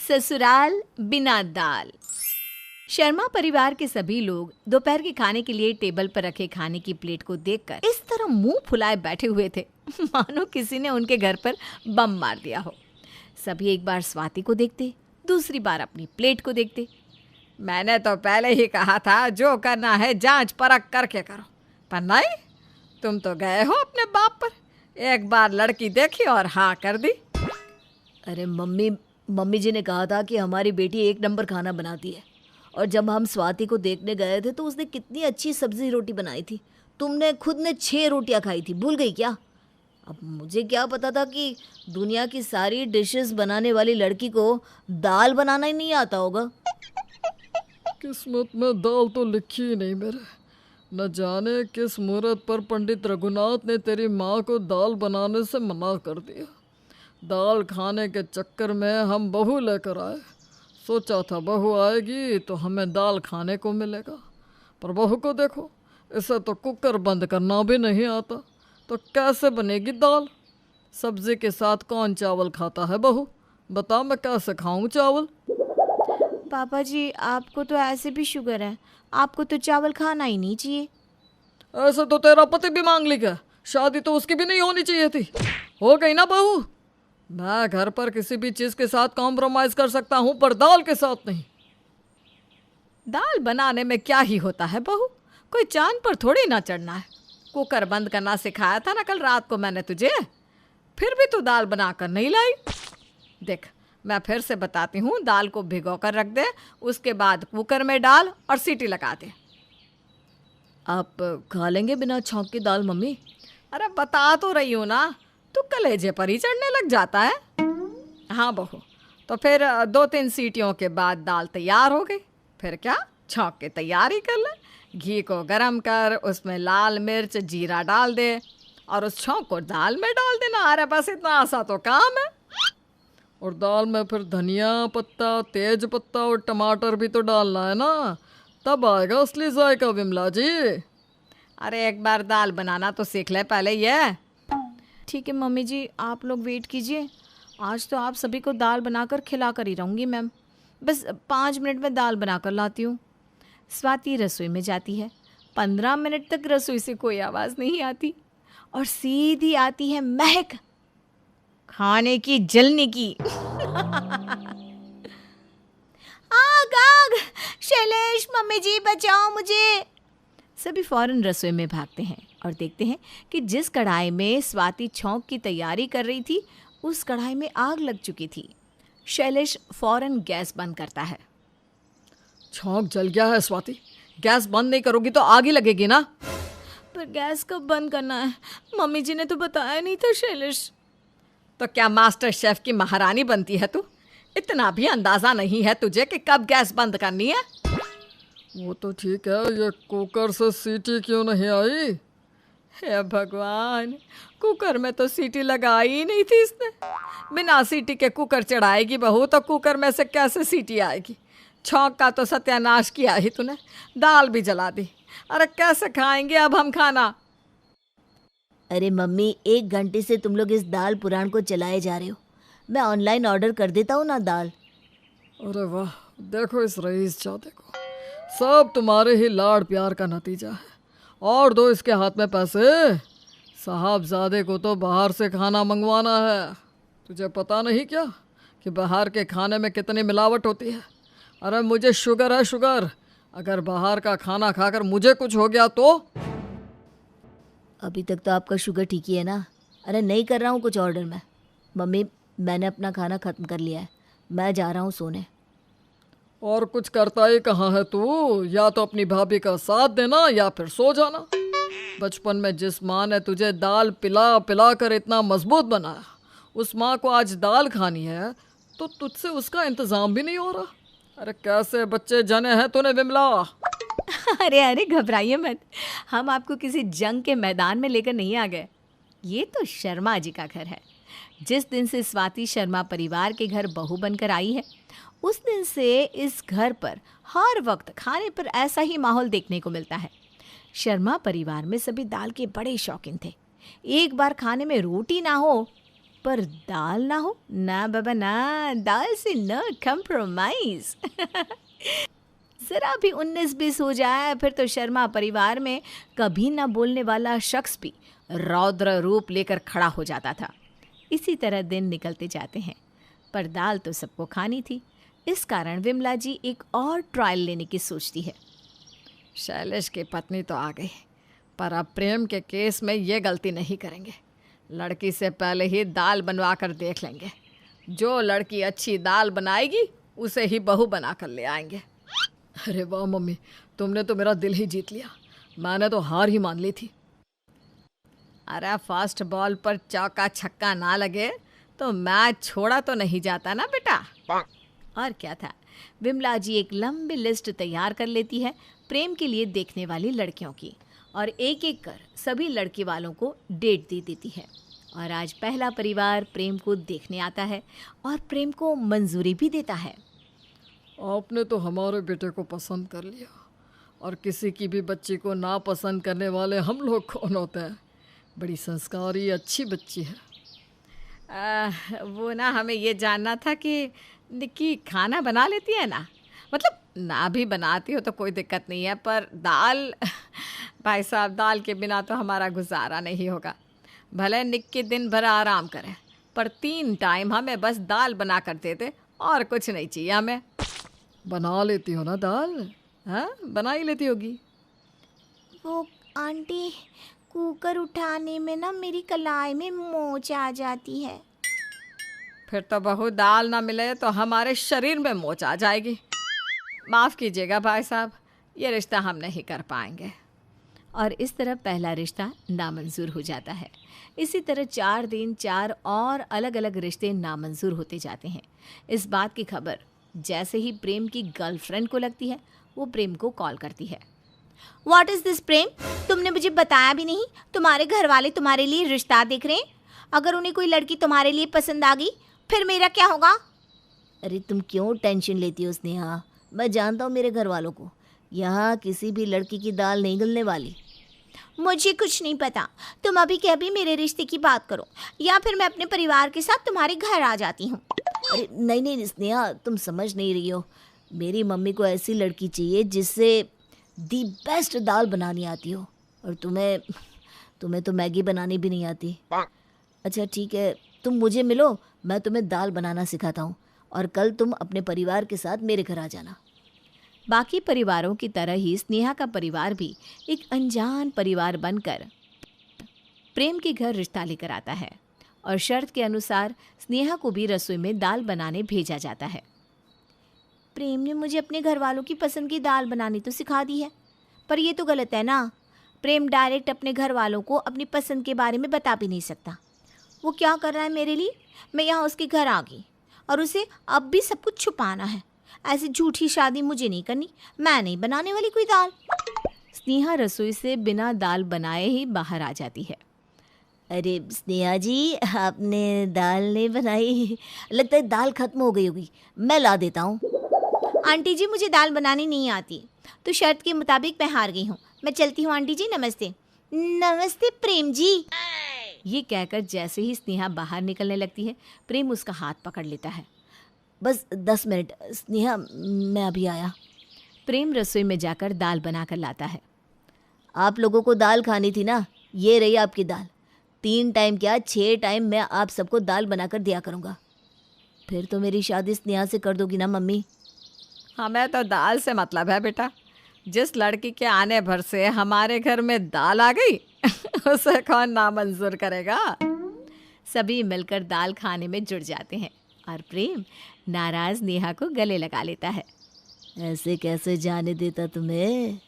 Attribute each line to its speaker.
Speaker 1: ससुराल बिना दाल। शर्मा परिवार के सभी लोग दोपहर के खाने के लिए टेबल पर रखे खाने की प्लेट को देखकर इस तरह मुंह फुलाए बैठे हुए थे मानो किसी ने उनके घर पर बम मार दिया हो। सभी एक बार स्वाति को देखते, दूसरी बार अपनी प्लेट को देखते।
Speaker 2: मैंने तो पहले ही कहा था जो करना है जांच परख करके करो, पर नहीं, तुम तो गए हो अपने बाप पर। एक बार लड़की देखी और हाँ कर दी।
Speaker 3: अरे मम्मी जी ने कहा था कि हमारी बेटी एक नंबर खाना बनाती है, और जब हम स्वाति को देखने गए थे तो उसने कितनी अच्छी सब्जी रोटी बनाई थी। तुमने खुद ने 6 रोटियां खाई थी, भूल गई क्या? अब मुझे क्या पता था कि दुनिया की सारी डिशेस बनाने वाली लड़की को दाल बनाना ही नहीं आता होगा।
Speaker 4: किस्मत में दाल तो लिखी ही नहीं मेरे। न जाने किस मुहूर्त पर पंडित रघुनाथ ने तेरी माँ को दाल बनाने से मना कर दिया। दाल खाने के चक्कर में हम बहू लेकर आए। सोचा था बहू आएगी तो हमें दाल खाने को मिलेगा, पर बहू को देखो, इसे तो कुकर बंद करना भी नहीं आता, तो कैसे बनेगी दाल? सब्जी के साथ कौन चावल खाता है बहू? बता, मैं कैसे खाऊं चावल?
Speaker 1: पापा जी, आपको तो ऐसे भी शुगर है, आपको तो चावल खाना ही नहीं चाहिए।
Speaker 4: ऐसे तो तेरा पति भी मांग ली क्या? शादी तो उसकी भी नहीं होनी चाहिए थी। हो गई ना बहू? मैं घर पर किसी भी चीज के साथ कॉम्प्रोमाइज कर सकता हूँ, पर दाल के साथ नहीं।
Speaker 2: दाल बनाने में क्या ही होता है बहू, कोई चांद पर थोड़ी ना चढ़ना है। कुकर बंद करना सिखाया था ना कल रात को मैंने तुझे, फिर भी तू दाल बनाकर नहीं लाई। देख, मैं फिर से बताती हूँ, दाल को भिगो कर रख दे, उसके बाद कुकर में डाल और सीटी लगा दे।
Speaker 3: आप खा लेंगे बिना छौंक की दाल मम्मी?
Speaker 2: अरे बता तो रही हूँ ना, तू कलेजे पर ही चढ़ने लग जाता है। हाँ बहू, तो फिर 2-3 सीटियों के बाद दाल तैयार हो गई। फिर क्या, छौंक के तैयारी कर ले। घी को गरम कर, उसमें लाल मिर्च जीरा डाल दे और उस छौंक को दाल में डाल देना। अरे बस इतना आसान तो काम है।
Speaker 4: और दाल में फिर धनिया पत्ता, तेज पत्ता और टमाटर भी तो डालना है ना, तब आएगा असली जायका विमला जी।
Speaker 2: अरे एक बार दाल बनाना तो सीख ले पहले ये।
Speaker 1: ठीक है मम्मी जी, आप लोग वेट कीजिए। आज तो आप सभी को दाल बनाकर खिला कर ही रहूँगी मैम। बस 5 मिनट में दाल बनाकर लाती हूँ। स्वाति रसोई में जाती है। 15 मिनट तक रसोई से कोई आवाज़ नहीं आती और सीधी आती है महक, खाने की, जलने की। आग आग, शैलेश, मम्मी जी बचाओ मुझे। सभी फौरन रसोई में भागते हैं और देखते हैं कि जिस कढ़ाई में स्वाति छौंक की तैयारी कर रही थी, उस कढ़ाई में आग लग चुकी थी। शैलेश फौरन गैस बंद करता है।
Speaker 4: छौंक जल गया है स्वाति, गैस बंद नहीं करोगी तो आग ही लगेगी ना।
Speaker 1: पर गैस कब बंद करना है? मम्मी जी ने तो बताया नहीं था शैलेश।
Speaker 2: तो क्या मास्टर शेफ की महारानी बनती है तू? इतना भी अंदाजा नहीं है तुझे कि कब गैस बंद करनी है?
Speaker 4: वो तो ठीक है, ये कुकर से सीटी क्यों नहीं आई?
Speaker 2: हे भगवान, कुकर में तो सीटी लगाई ही नहीं थी इसने। बिना सीटी के कुकर चढ़ाएगी बहू तो कुकर में से कैसे सीटी आएगी? छौंक का तो सत्यानाश किया ही तूने, दाल भी जला दी। अरे कैसे खाएंगे अब हम खाना?
Speaker 3: अरे मम्मी, 1 घंटे से तुम लोग इस दाल पुराण को चलाए जा रहे हो। मैं ऑनलाइन ऑर्डर कर देता हूँ ना दाल।
Speaker 4: अरे वाह, देखो इस रईस चादे को, सब तुम्हारे ही लाड़ प्यार का नतीजा है। और दो इसके हाथ में पैसे। साहबजादे को तो बाहर से खाना मंगवाना है। तुझे पता नहीं क्या कि बाहर के खाने में कितनी मिलावट होती है? अरे मुझे शुगर है, शुगर। अगर बाहर का खाना खाकर मुझे कुछ हो गया तो?
Speaker 3: अभी तक तो आपका शुगर ठीक ही है ना। अरे नहीं कर रहा हूँ कुछ ऑर्डर में। मम्मी, मैंने अपना खाना ख़त्म कर लिया है, मैं जा रहा हूँ सोने।
Speaker 4: और कुछ करता ही कहाँ है तू? या तो अपनी भाभी का साथ देना या फिर सो जाना। बचपन में जिस माँ ने तुझे दाल पिला पिला कर इतना मजबूत बनाया, उस माँ को आज दाल खानी है तो तुझसे उसका इंतज़ाम भी नहीं हो रहा। अरे कैसे बच्चे जने हैं तूने विमला।
Speaker 1: अरे अरे, घबराइए मत, हम आपको किसी जंग के मैदान में लेकर नहीं आ गए। ये तो शर्मा जी का घर है। जिस दिन से स्वाति शर्मा परिवार के घर बहू बनकर आई है, उस दिन से इस घर पर हर वक्त खाने पर ऐसा ही माहौल देखने को मिलता है। शर्मा परिवार में सभी दाल के बड़े शौकीन थे। एक बार खाने में रोटी ना हो पर दाल ना हो? ना बाबा ना, दाल से न कम्प्रोमाइज। ज़रा भी 19-20 हो जाए फिर तो शर्मा परिवार में कभी ना बोलने वाला शख्स भी रौद्र रूप लेकर खड़ा हो जाता था। इसी तरह दिन निकलते जाते हैं, पर दाल तो सबको खानी थी। इस कारण विमला जी एक और ट्रायल लेने की सोचती है।
Speaker 2: शैलेश की पत्नी तो आ गई, पर अब प्रेम के केस में ये गलती नहीं करेंगे। लड़की से पहले ही दाल बनवा कर देख लेंगे। जो लड़की अच्छी दाल बनाएगी उसे ही बहू बना कर ले आएंगे।
Speaker 4: अरे वाह मम्मी, तुमने तो मेरा दिल ही जीत लिया। मैंने तो हार ही मान ली थी।
Speaker 2: अरे फर्स्ट बॉल पर चौका छक्का ना लगे तो मैच छोड़ा तो नहीं जाता ना बेटा।
Speaker 1: और क्या था, विमला जी एक लंबी लिस्ट तैयार कर लेती है प्रेम के लिए देखने वाली लड़कियों की, और एक एक कर सभी लड़की वालों को डेट दे देती है। और आज पहला परिवार प्रेम को देखने आता है और प्रेम को मंजूरी भी देता है।
Speaker 4: आपने तो हमारे बेटे को पसंद कर लिया, और किसी की भी बच्ची को नापसंद करने वाले हम लोग कौन होते हैं। बड़ी संस्कारी अच्छी बच्ची है।
Speaker 2: वो ना, हमें ये जानना था कि निक्की खाना बना लेती है ना? मतलब ना भी बनाती हो तो कोई दिक्कत नहीं है, पर दाल भाई साहब, दाल के बिना तो हमारा गुजारा नहीं होगा। भले निक्की दिन भर आराम करे, पर 3 टाइम हमें बस दाल बना कर दे दे, और कुछ नहीं चाहिए हमें।
Speaker 4: बना लेती हो ना दाल? हाँ, बना ही लेती होगी।
Speaker 3: वो आंटी, कुकर उठाने में ना मेरी कलाई में मोच आ जाती है।
Speaker 2: फिर तो बहू दाल ना मिले तो हमारे शरीर में मोच आ जाएगी। माफ़ कीजिएगा भाई साहब, ये रिश्ता हम नहीं कर पाएंगे।
Speaker 1: और इस तरह पहला रिश्ता नामंजूर हो जाता है। इसी तरह 4 दिन 4 और अलग अलग रिश्ते नामंजूर होते जाते हैं। इस बात की खबर जैसे ही प्रेम की गर्लफ्रेंड को लगती है, वो प्रेम को कॉल करती है।
Speaker 3: व्हाट इज दिस प्रेम? तुमने मुझे बताया भी नहीं। तुम्हारे घर वाले तुम्हारे लिए रिश्ता देख रहे हैं। अगर उन्हें कोई लड़की तुम्हारे लिए पसंद आ गई, फिर मेरा क्या होगा?
Speaker 5: अरे तुम क्यों टेंशन लेती हो स्नेहा? मैं जानता हूँ मेरे घर वालों को। यहाँ किसी भी लड़की की दाल नहीं गलने वाली।
Speaker 3: मुझे कुछ नहीं पता। तुम अभी के अभी मेरे रिश्ते की बात करो, या फिर मैं अपने परिवार के साथ तुम्हारे घर आ जाती हूँ।
Speaker 5: अरे नहीं नहीं स्नेहा, तुम समझ नहीं रही हो। मेरी मम्मी को ऐसी लड़की चाहिए जिससे दी बेस्ट दाल बनानी आती हो, और तुम्हें तो मैगी बनानी भी नहीं आती। अच्छा ठीक है, तुम मुझे मिलो, मैं तुम्हें दाल बनाना सिखाता हूँ, और कल तुम अपने परिवार के साथ मेरे घर आ जाना।
Speaker 1: बाकी परिवारों की तरह ही स्नेहा का परिवार भी एक अनजान परिवार बनकर प्रेम के घर रिश्ता लेकर आता है, और शर्त के अनुसार स्नेहा को भी रसोई में दाल बनाने भेजा जाता है।
Speaker 3: प्रेम ने मुझे अपने घर वालों की पसंद की दाल बनानी तो सिखा दी है, पर ये तो गलत है ना। प्रेम डायरेक्ट अपने घर वालों को अपनी पसंद के बारे में बता भी नहीं सकता। वो क्या कर रहा है मेरे लिए? मैं यहाँ उसके घर आ गई और उसे अब भी सब कुछ छुपाना है। ऐसी झूठी शादी मुझे नहीं करनी। मैं नहीं बनाने वाली कोई दाल।
Speaker 1: स्नेहा रसोई से बिना दाल बनाए ही बाहर आ जाती है।
Speaker 5: अरे स्नेहा जी, आपने दाल नहीं बनाई? लगता है दाल खत्म हो गई होगी, मैं ला देता हूँ।
Speaker 3: आंटी जी, मुझे दाल बनानी नहीं आती, तो शर्त के मुताबिक मैं हार गई हूँ। मैं चलती हूँ आंटी जी। नमस्ते। नमस्ते प्रेम जी।
Speaker 1: ये कहकर जैसे ही स्नेहा बाहर निकलने लगती है, प्रेम उसका हाथ पकड़ लेता है।
Speaker 5: बस 10 मिनट स्नेहा, मैं अभी आया।
Speaker 1: प्रेम रसोई में जाकर दाल बनाकर लाता है।
Speaker 5: आप लोगों को दाल खानी थी ना, ये रही आपकी दाल। 3 टाइम क्या 6 टाइम मैं आप सबको दाल बनाकर दिया करूँगा। फिर तो मेरी शादी स्नेहा से कर दोगी ना मम्मी?
Speaker 2: हमें तो दाल से मतलब है बेटा। जिस लड़की के आने भर से हमारे घर में दाल आ गई उसे कौन नामंजूर करेगा।
Speaker 1: सभी मिलकर दाल खाने में जुट जाते हैं, और प्रेम नाराज नेहा को गले लगा लेता है।
Speaker 5: ऐसे कैसे जाने देता तुम्हें?